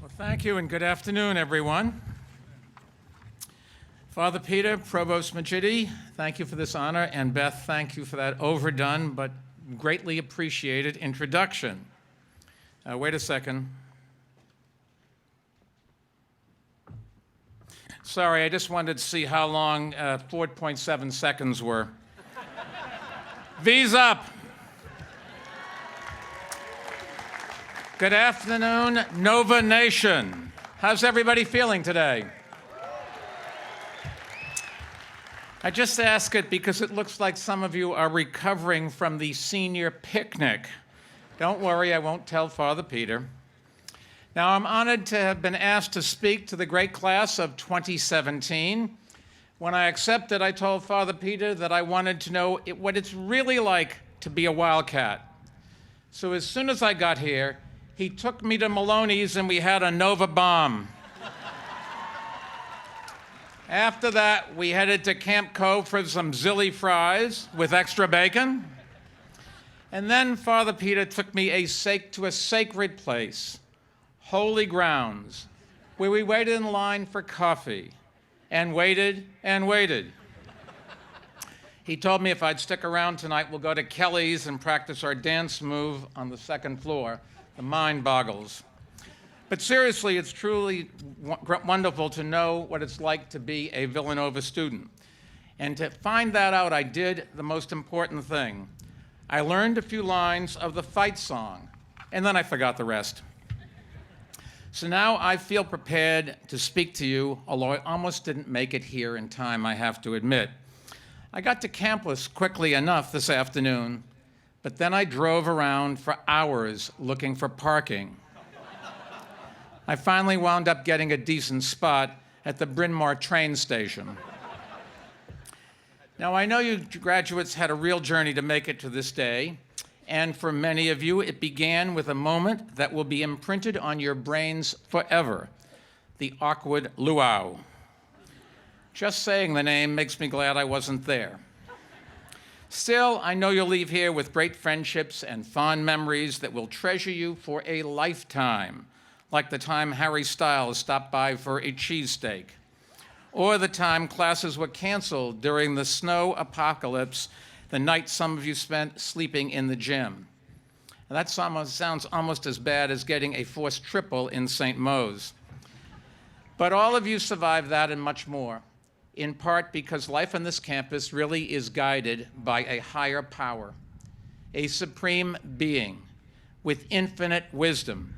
Well, thank you and good afternoon, everyone. Father Peter, Provost Majidi, thank you for this honor, and Beth, thank you for that overdone but greatly appreciated introduction. Wait a second. Sorry, I just wanted to see how long 4.7 seconds were. V's up. Good afternoon, Nova Nation. How's everybody feeling today? I just ask it because it looks like some of you are recovering from the senior picnic. Don't worry, I won't tell Father Peter. Now, I'm honored to have been asked to speak to the great class of 2017. When I accepted, I told Father Peter that I wanted to know what it's really like to be a Wildcat. So as soon as I got here, he took me to Maloney's and we had a Nova bomb. After that, we headed to Camp Cove for some zilly fries with extra bacon. And then Father Peter took me to a sacred place, holy grounds, where we waited in line for coffee and waited and waited. He told me if I'd stick around tonight, we'll go to Kelly's and practice our dance move on the second floor. The mind boggles. But seriously, it's truly wonderful to know what it's like to be a Villanova student. And to find that out, I did the most important thing. I learned a few lines of the fight song, and then I forgot the rest. So now I feel prepared to speak to you, although I almost didn't make it here in time, I have to admit. I got to campus quickly enough this afternoon, but then I drove around for hours looking for parking. I finally wound up getting a decent spot at the Bryn Mawr train station. Now, I know you graduates had a real journey to make it to this day, and for many of you, it began with a moment that will be imprinted on your brains forever, the awkward luau. Just saying the name makes me glad I wasn't there. Still, I know you'll leave here with great friendships and fond memories that will treasure you for a lifetime, like the time Harry Styles stopped by for a cheesesteak, or the time classes were canceled during the snow apocalypse, the night some of you spent sleeping in the gym. And that sounds almost as bad as getting a forced triple in St. Mo's. But all of you survived that and much more, in part because life on this campus really is guided by a higher power, a supreme being with infinite wisdom.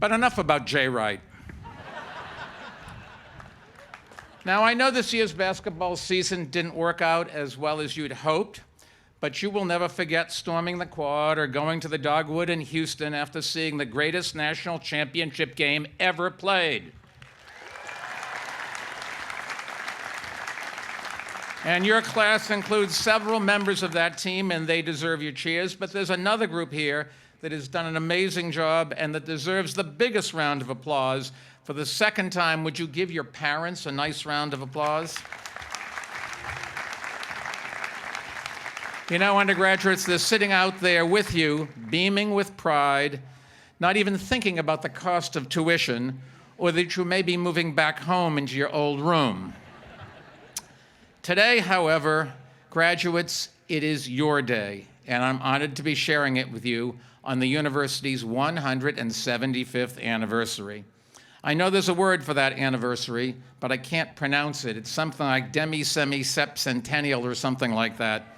But enough about Jay Wright. Now, I know this year's basketball season didn't work out as well as you'd hoped, but you will never forget storming the quad or going to the Dogwood in Houston after seeing the greatest national championship game ever played. And your class includes several members of that team, and they deserve your cheers. But there's another group here that has done an amazing job and that deserves the biggest round of applause. For the second time, would you give your parents a nice round of applause? You know, undergraduates, they're sitting out there with you, beaming with pride, not even thinking about the cost of tuition or that you may be moving back home into your old room. Today, however, graduates, it is your day, and I'm honored to be sharing it with you on the university's 175th anniversary. I know there's a word for that anniversary, but I can't pronounce it. It's something like demi-semi-sepcentennial or something like that.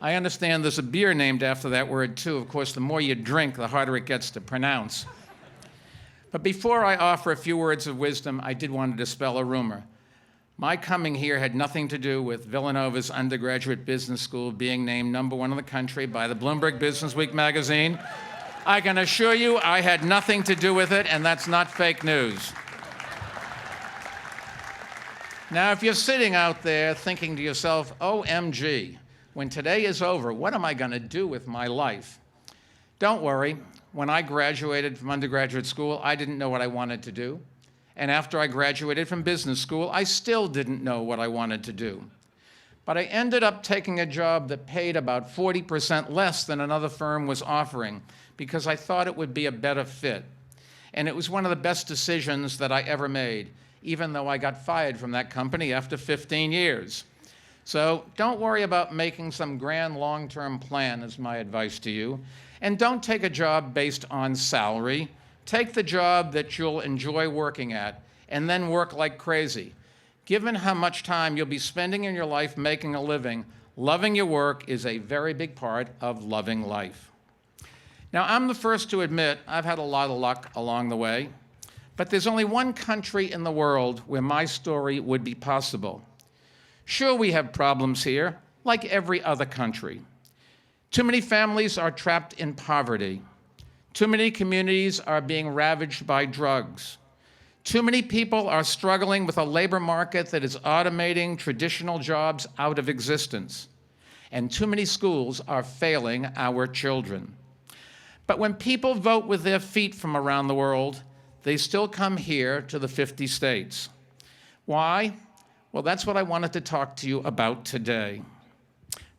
I understand there's a beer named after that word, too. Of course, the more you drink, the harder it gets to pronounce. But before I offer a few words of wisdom, I did want to dispel a rumor. My coming here had nothing to do with Villanova's undergraduate business school being named #1 in the country by the Bloomberg Business Week magazine. I can assure you I had nothing to do with it, and that's not fake news. Now, if you're sitting out there thinking to yourself, OMG, when today is over, what am I going to do with my life? Don't worry. When I graduated from undergraduate school, I didn't know what I wanted to do. And after I graduated from business school, I still didn't know what I wanted to do. But I ended up taking a job that paid about 40% less than another firm was offering because I thought it would be a better fit. and it was one of the best decisions that I ever made, even though I got fired from that company after 15 years. So don't worry about making some grand long-term plan, is my advice to you. And don't take a job based on salary. Take the job that you'll enjoy working at, and then work like crazy. Given how much time you'll be spending in your life making a living, loving your work is a very big part of loving life. Now, I'm the first to admit I've had a lot of luck along the way, but there's only one country in the world where my story would be possible. Sure, we have problems here, like every other country. Too many families are trapped in poverty. Too many communities are being ravaged by drugs. Too many people are struggling with a labor market that is automating traditional jobs out of existence. And too many schools are failing our children. But when people vote with their feet from around the world, they still come here to the 50 states. Why? Well, that's what I wanted to talk to you about today.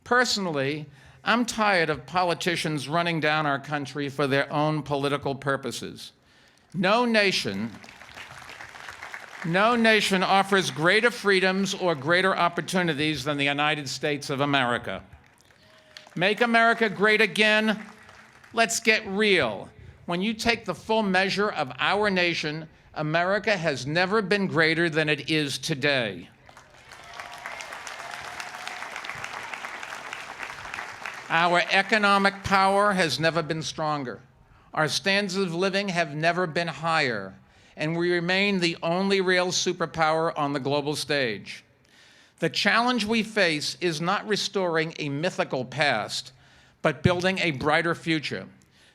Personally, I'm tired of politicians running down our country for their own political purposes. No nation offers greater freedoms or greater opportunities than the United States of America. Make America great again. Let's get real. When you take the full measure of our nation, America has never been greater than it is today. Our economic power has never been stronger. Our standards of living have never been higher, and we remain the only real superpower on the global stage. The challenge we face is not restoring a mythical past, but building a brighter future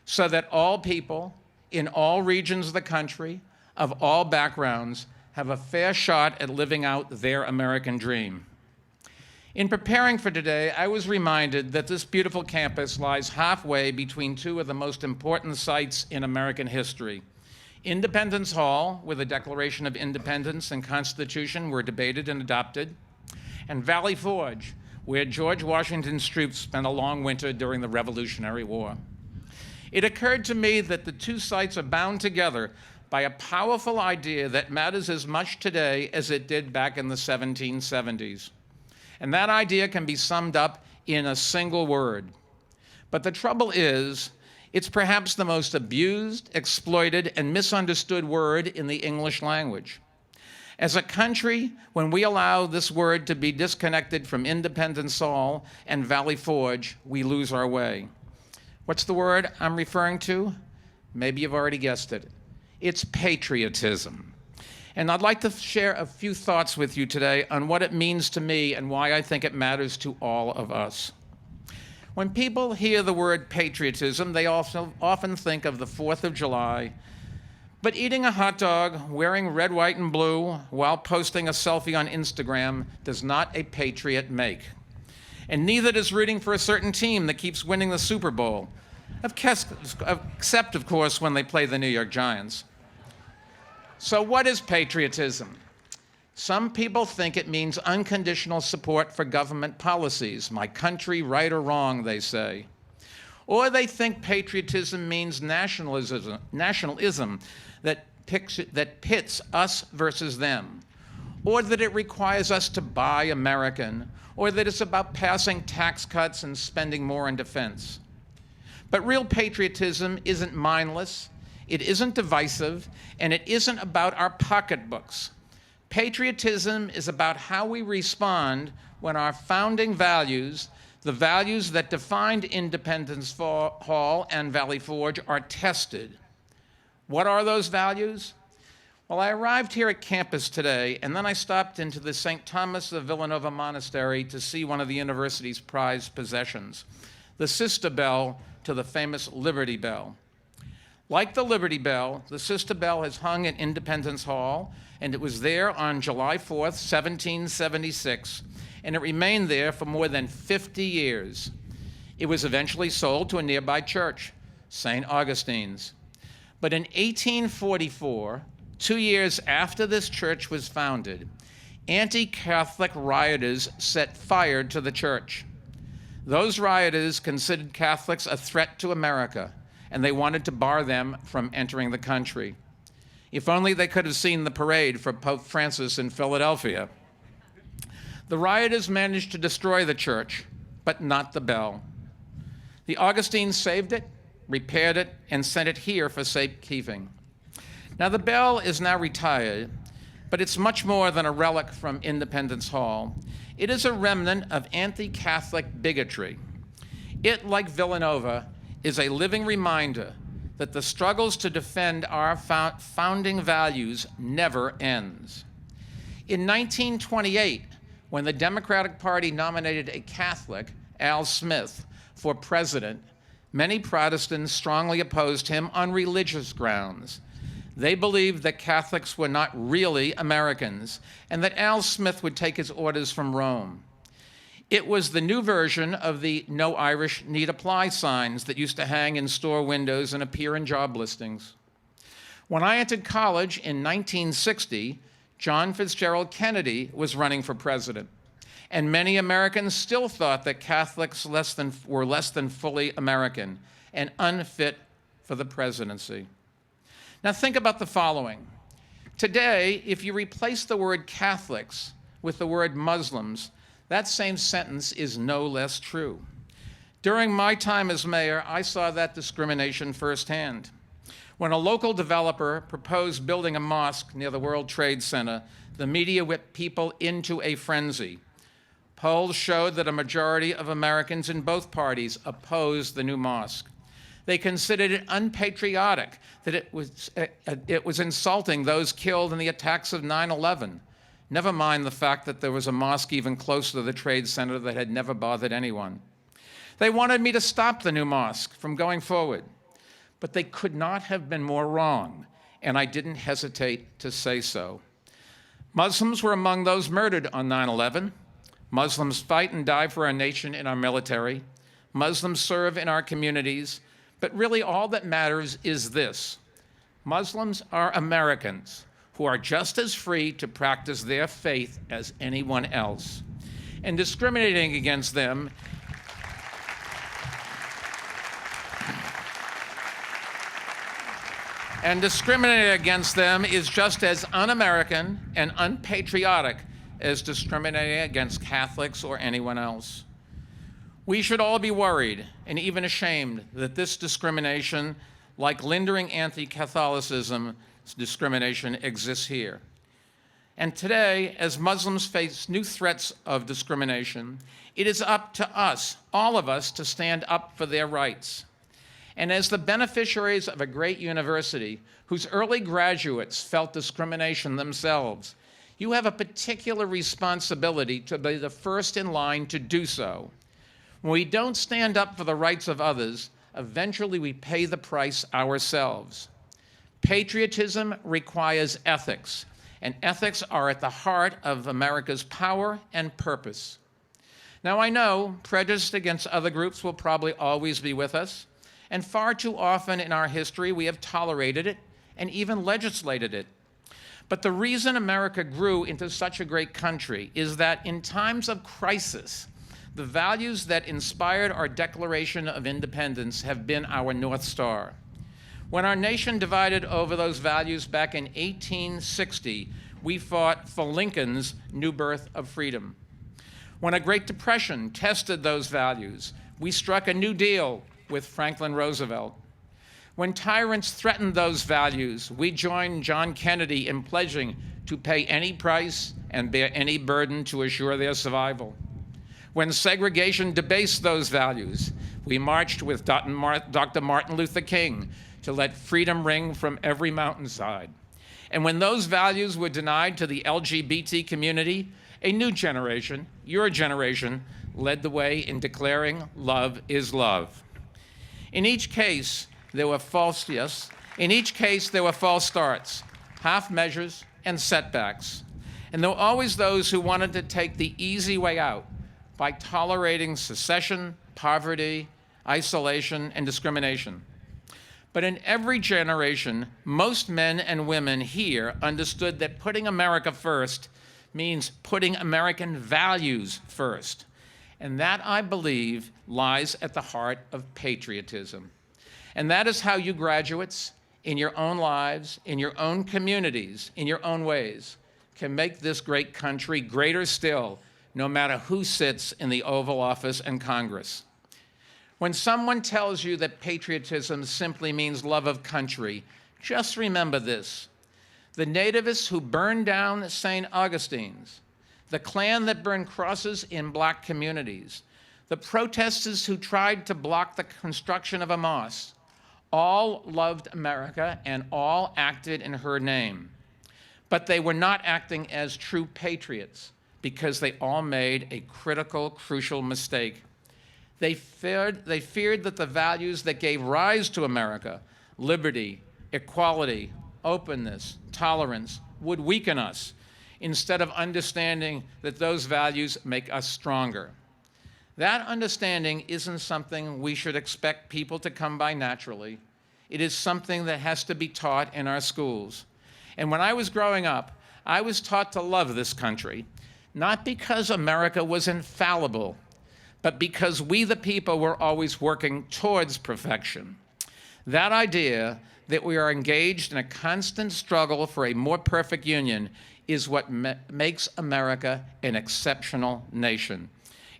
so that all people in all regions of the country, of all backgrounds, have a fair shot at living out their American dream. In preparing for today, I was reminded that this beautiful campus lies halfway between two of the most important sites in American history. Independence Hall, where the Declaration of Independence and Constitution were debated and adopted, and Valley Forge, where George Washington's troops spent a long winter during the Revolutionary War. It occurred to me that the two sites are bound together by a powerful idea that matters as much today as it did back in the 1770s. And that idea can be summed up in a single word. But the trouble is, it's perhaps the most abused, exploited, and misunderstood word in the English language. As a country, when we allow this word to be disconnected from Independence Hall and Valley Forge, we lose our way. What's the word I'm referring to? Maybe you've already guessed it. It's patriotism. And I'd like to share a few thoughts with you today on what it means to me and why I think it matters to all of us. When people hear the word patriotism, they also often think of the 4th of July, but eating a hot dog, wearing red, white, and blue while posting a selfie on Instagram does not a patriot make. And neither does rooting for a certain team that keeps winning the Super Bowl, except, of course, when they play the New York Giants. So what is patriotism? Some people think it means unconditional support for government policies. My country, right or wrong, they say. Or they think patriotism means nationalism that pits us versus them. Or that it requires us to buy American. Or that it's about passing tax cuts and spending more on defense. But real patriotism isn't mindless. It isn't divisive, and it isn't about our pocketbooks. Patriotism is about how we respond when our founding values, the values that defined Independence Hall and Valley Forge, are tested. What are those values? Well, I arrived here at campus today, and then I stopped into the St. Thomas of Villanova Monastery to see one of the university's prized possessions, the sister bell to the famous Liberty Bell. Like the Liberty Bell, the sister bell has hung at Independence Hall, and it was there on July 4th, 1776, and it remained there for more than 50 years. It was eventually sold to a nearby church, St. Augustine's. But in 1844, 2 years after this church was founded, anti-Catholic rioters set fire to the church. Those rioters considered Catholics a threat to America, and they wanted to bar them from entering the country. If only they could have seen the parade for Pope Francis in Philadelphia. The rioters managed to destroy the church, but not the bell. The Augustines saved it, repaired it, and sent it here for safekeeping. Now, the bell is now retired, but it's much more than a relic from Independence Hall. It is a remnant of anti-Catholic bigotry. It, like Villanova, is a living reminder that the struggles to defend our founding values never ends. In 1928, when the Democratic Party nominated a Catholic, Al Smith, for president, many Protestants strongly opposed him on religious grounds. They believed that Catholics were not really Americans and that Al Smith would take his orders from Rome. It was the new version of the "No Irish Need Apply" signs that used to hang in store windows and appear in job listings. When I entered college in 1960, John Fitzgerald Kennedy was running for president, and many Americans still thought that Catholics were less than fully American and unfit for the presidency. Now think about the following. Today, if you replace the word Catholics with the word Muslims, that same sentence is no less true. During my time as mayor, I saw that discrimination firsthand. When a local developer proposed building a mosque near the World Trade Center, the media whipped people into a frenzy. Polls showed that a majority of Americans in both parties opposed the new mosque. They considered it unpatriotic, that it was insulting those killed in the attacks of 9/11. Never mind the fact that there was a mosque even closer to the Trade Center that had never bothered anyone. They wanted me to stop the new mosque from going forward, but they could not have been more wrong, and I didn't hesitate to say so. Muslims were among those murdered on 9/11. Muslims fight and die for our nation in our military. Muslims serve in our communities. But really all that matters is this. Muslims are Americans who are just as free to practice their faith as anyone else. And discriminating against them is just as un-American and unpatriotic as discriminating against Catholics or anyone else. We should all be worried and even ashamed that this discrimination, like lingering anti-Catholicism discrimination, exists here. And today, as Muslims face new threats of discrimination, it is up to us, all of us, to stand up for their rights. And as the beneficiaries of a great university whose early graduates felt discrimination themselves, you have a particular responsibility to be the first in line to do so. When we don't stand up for the rights of others, eventually we pay the price ourselves. Patriotism requires ethics, and ethics are at the heart of America's power and purpose. Now, I know prejudice against other groups will probably always be with us, and far too often in our history we have tolerated it and even legislated it. But the reason America grew into such a great country is that in times of crisis, the values that inspired our Declaration of Independence have been our North Star. When our nation divided over those values back in 1860, we fought for Lincoln's new birth of freedom. When a Great Depression tested those values, we struck a New Deal with Franklin Roosevelt. When tyrants threatened those values, we joined John Kennedy in pledging to pay any price and bear any burden to assure their survival. When segregation debased those values, we marched with Dr. Martin Luther King to let freedom ring from every mountainside. And when those values were denied to the LGBT community, a new generation, your generation, led the way in declaring love is love. In each case, there were false starts, half measures, and setbacks. And there were always those who wanted to take the easy way out by tolerating secession, poverty, isolation, and discrimination. But in every generation, most men and women here understood that putting America first means putting American values first. And that, I believe, lies at the heart of patriotism. And that is how you graduates, in your own lives, in your own communities, in your own ways, can make this great country greater still, no matter who sits in the Oval Office and Congress. When someone tells you that patriotism simply means love of country, just remember this. The nativists who burned down St. Augustine's, the Klan that burned crosses in black communities, the protesters who tried to block the construction of a mosque, all loved America and all acted in her name. But they were not acting as true patriots because they all made a critical, crucial mistake. They feared that the values that gave rise to America, liberty, equality, openness, tolerance, would weaken us instead of understanding that those values make us stronger. That understanding isn't something we should expect people to come by naturally. It is something that has to be taught in our schools. And when I was growing up, I was taught to love this country, not because America was infallible, but because we the people were always working towards perfection. That idea that we are engaged in a constant struggle for a more perfect union is what makes America an exceptional nation.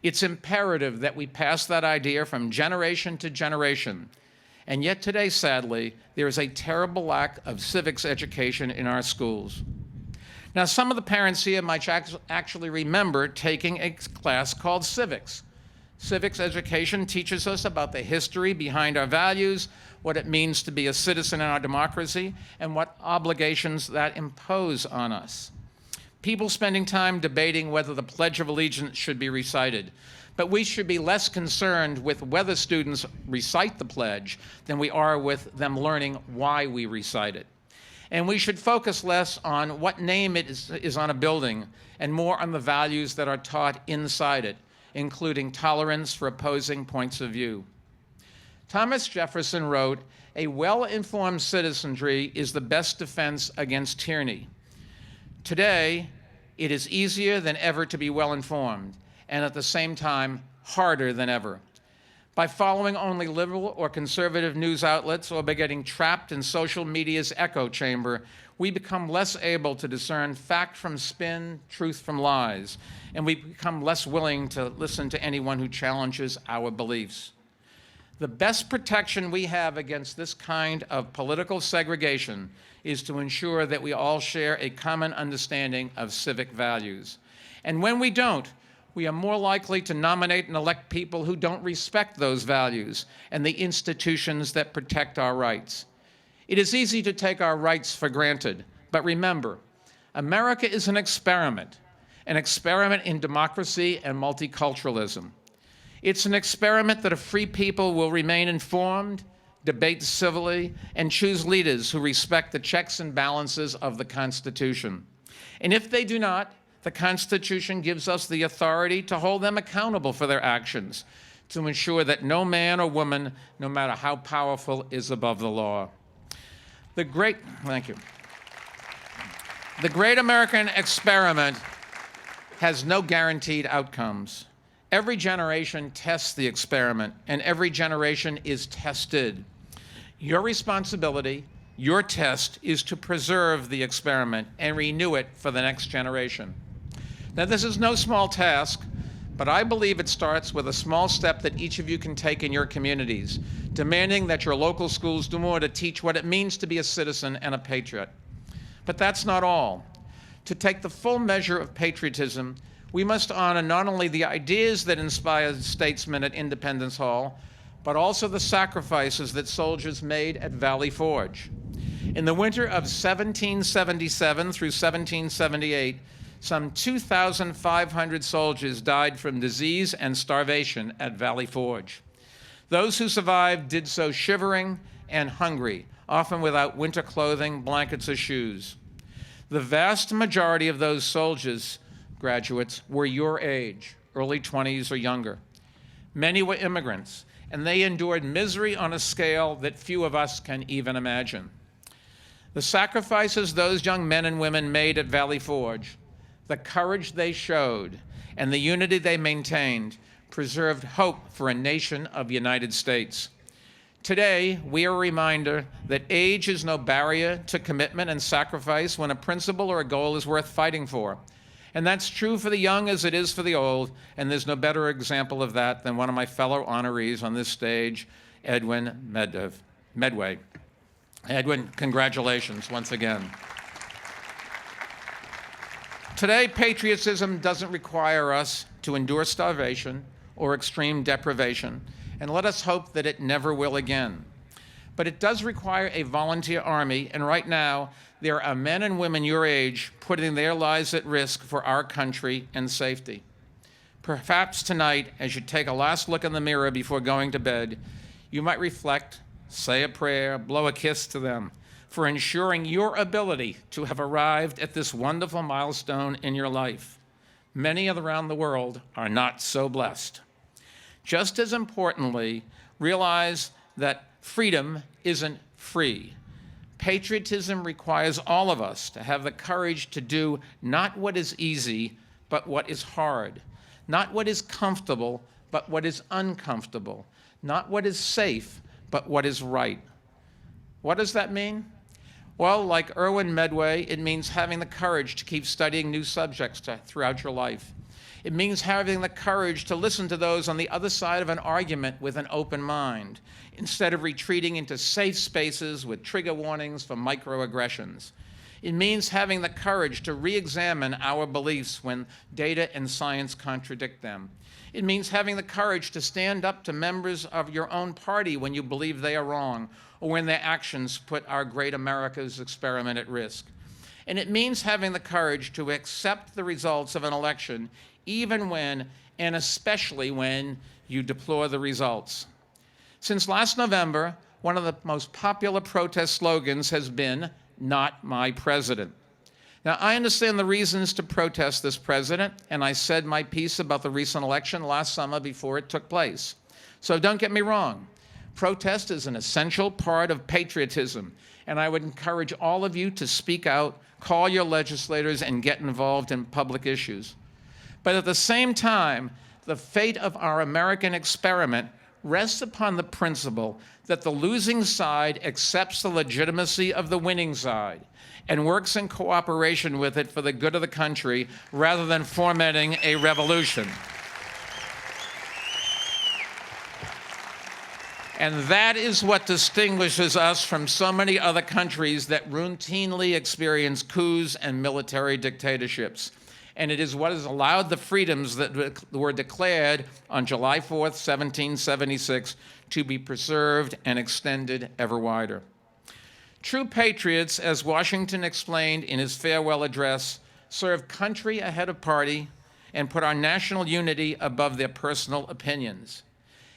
It's imperative that we pass that idea from generation to generation. And yet today, sadly, there is a terrible lack of civics education in our schools. Now, some of the parents here might actually remember taking a class called Civics. Civics education teaches us about the history behind our values, what it means to be a citizen in our democracy, and what obligations that impose on us. People spending time debating whether the Pledge of Allegiance should be recited, but we should be less concerned with whether students recite the pledge than we are with them learning why we recite it. And we should focus less on what name it is on a building and more on the values that are taught inside it, including tolerance for opposing points of view. Thomas Jefferson wrote, "A well-informed citizenry is the best defense against tyranny." Today, it is easier than ever to be well-informed, and at the same time, harder than ever. By following only liberal or conservative news outlets or by getting trapped in social media's echo chamber, we become less able to discern fact from spin, truth from lies, and we become less willing to listen to anyone who challenges our beliefs. The best protection we have against this kind of political segregation is to ensure that we all share a common understanding of civic values. And when we don't, we are more likely to nominate and elect people who don't respect those values and the institutions that protect our rights. It is easy to take our rights for granted, but remember, America is an experiment in democracy and multiculturalism. It's an experiment that a free people will remain informed, debate civilly, and choose leaders who respect the checks and balances of the Constitution. And if they do not, the Constitution gives us the authority to hold them accountable for their actions, to ensure that no man or woman, no matter how powerful, is above the law. Thank you. The great American experiment has no guaranteed outcomes. Every generation tests the experiment, and every generation is tested. Your responsibility, your test, is to preserve the experiment and renew it for the next generation. Now, this is no small task, but I believe it starts with a small step that each of you can take in your communities, demanding that your local schools do more to teach what it means to be a citizen and a patriot. But that's not all. To take the full measure of patriotism, we must honor not only the ideas that inspired statesmen at Independence Hall, but also the sacrifices that soldiers made at Valley Forge. In the winter of 1777 through 1778, some 2,500 soldiers died from disease and starvation at Valley Forge. Those who survived did so shivering and hungry, often without winter clothing, blankets, or shoes. The vast majority of those soldiers, graduates, were your age, early 20s or younger. Many were immigrants, and they endured misery on a scale that few of us can even imagine. The sacrifices those young men and women made at Valley Forge, the courage they showed, and the unity they maintained preserved hope for a nation of United States. Today, we are a reminder that age is no barrier to commitment and sacrifice when a principle or a goal is worth fighting for. And that's true for the young as it is for the old, and there's no better example of that than one of my fellow honorees on this stage, Edwin Medway. Edwin, congratulations once again. Today, patriotism doesn't require us to endure starvation or extreme deprivation, and let us hope that it never will again. But it does require a volunteer army, and right now, there are men and women your age putting their lives at risk for our country and safety. Perhaps tonight, as you take a last look in the mirror before going to bed, you might reflect, say a prayer, blow a kiss to them for ensuring your ability to have arrived at this wonderful milestone in your life. Many around the world are not so blessed. Just as importantly, realize that freedom isn't free. Patriotism requires all of us to have the courage to do not what is easy, but what is hard. Not what is comfortable, but what is uncomfortable. Not what is safe, but what is right. What does that mean? Well, like Edwin Medway, it means having the courage to keep studying new subjects throughout your life. It means having the courage to listen to those on the other side of an argument with an open mind, instead of retreating into safe spaces with trigger warnings for microaggressions. It means having the courage to re-examine our beliefs when data and science contradict them. It means having the courage to stand up to members of your own party when you believe they are wrong, or when their actions put our great America's experiment at risk. And it means having the courage to accept the results of an election, even when, and especially when, you deplore the results. Since last November, one of the most popular protest slogans has been, "Not my president." Now, I understand the reasons to protest this president, and I said my piece about the recent election last summer before it took place. So don't get me wrong. Protest is an essential part of patriotism, and I would encourage all of you to speak out, call your legislators, and get involved in public issues. But at the same time, the fate of our American experiment rests upon the principle that the losing side accepts the legitimacy of the winning side and works in cooperation with it for the good of the country rather than fomenting a revolution. And that is what distinguishes us from so many other countries that routinely experience coups and military dictatorships. And it is what has allowed the freedoms that were declared on July 4th, 1776, to be preserved and extended ever wider. True patriots, as Washington explained in his farewell address, serve country ahead of party and put our national unity above their personal opinions.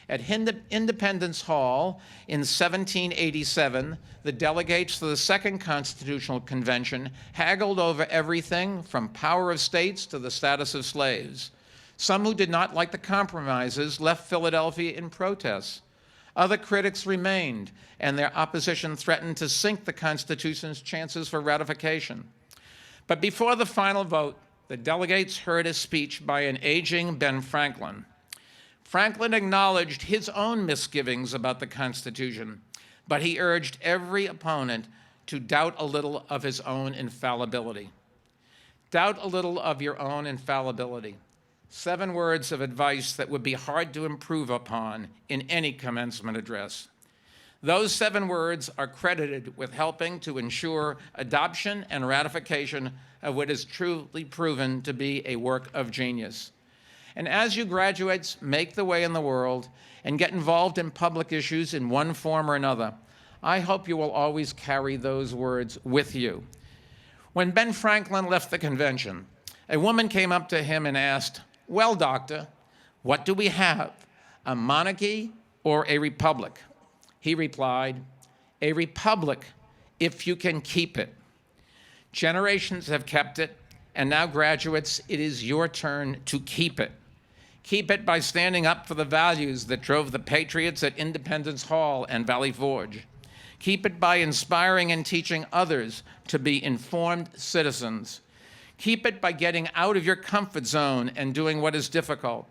At Independence Hall in 1787, the delegates to the Second Constitutional Convention haggled over everything from power of states to the status of slaves. Some who did not like the compromises left Philadelphia in protest. Other critics remained, and their opposition threatened to sink the Constitution's chances for ratification. But before the final vote, the delegates heard a speech by an aging Ben Franklin. Franklin acknowledged his own misgivings about the Constitution, but he urged every opponent to doubt a little of his own infallibility. Doubt a little of your own infallibility. 7 words of advice that would be hard to improve upon in any commencement address. Those 7 words are credited with helping to ensure adoption and ratification of what is truly proven to be a work of genius. And as you graduates make the way in the world and get involved in public issues in one form or another, I hope you will always carry those words with you. When Ben Franklin left the convention, a woman came up to him and asked, "Well, doctor, what do we have, a monarchy or a republic?" He replied, "A republic if you can keep it." Generations have kept it, and now, graduates, it is your turn to keep it. Keep it by standing up for the values that drove the patriots at Independence Hall and Valley Forge. Keep it by inspiring and teaching others to be informed citizens. Keep it by getting out of your comfort zone and doing what is difficult.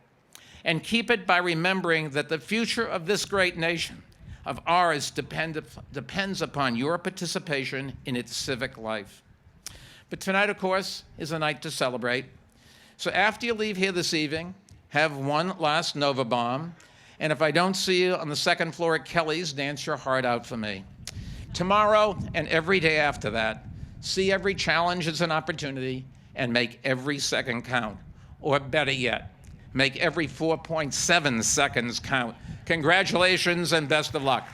And keep it by remembering that the future of this great nation of ours depends upon your participation in its civic life. But tonight, of course, is a night to celebrate. So after you leave here this evening, have one last Nova bomb. And if I don't see you on the second floor at Kelly's, dance your heart out for me. Tomorrow and every day after that, see every challenge as an opportunity and make every second count. Or better yet, make every 4.7 seconds count. Congratulations and best of luck.